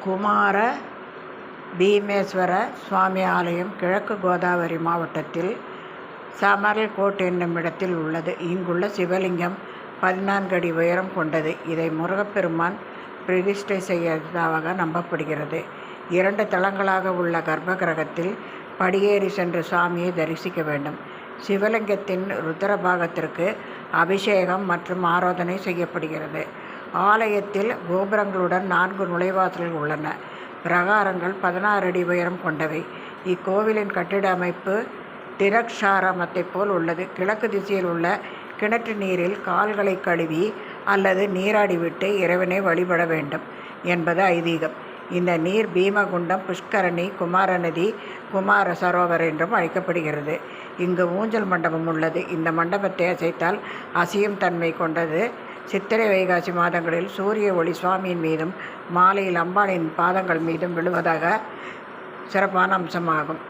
குமார பீமேஸ்வர சுவாமி ஆலயம் கிழக்கு கோதாவரி மாவட்டத்தில் சமரல்கோட் என்னும் இடத்தில் உள்ளது. இங்குள்ள சிவலிங்கம் 14 அடி உயரம் கொண்டது. இதை முருகப்பெருமான் பிரதிஷ்டை செய்ததாக நம்பப்படுகிறது. 2 தளங்களாக உள்ள கர்ப்ப கிரகத்தில் படியேறி சென்று சுவாமியை தரிசிக்க வேண்டும். சிவலிங்கத்தின் ருத்ரபாகத்திற்கு அபிஷேகம் மற்றும் ஆராதனை செய்யப்படுகிறது. ஆலயத்தில் கோபுரங்களுடன் 4 நுழைவாசல்கள் உள்ளன. பிரகாரங்கள் 16 அடி உயரம் கொண்டவை. இக்கோவிலின் கட்டிட அமைப்பு திரக்ஷாராமத்தை போல் உள்ளது. கிழக்கு திசையில் உள்ள கிணற்று நீரில் கால்களை கழுவி அல்லது நீராடிவிட்டு இறைவனை வழிபட வேண்டும் என்பது ஐதீகம். இந்த நீர் பீமகுண்டம், புஷ்கரணி, குமாரநதி, குமார சரோவர் என்றும் அழைக்கப்படுகிறது. இங்கு ஊஞ்சல் மண்டபம் உள்ளது. இந்த மண்டபத்தை அசைத்தால் அசையும் தன்மை கொண்டது. சித்திரை, வைகாசி மாதங்களில் சூரிய ஒளி சுவாமியின் மீதும் மாலையில் அம்பாளின் பாதங்கள் மீதும் விழுவதாக சிறப்பான அம்சமாகும்.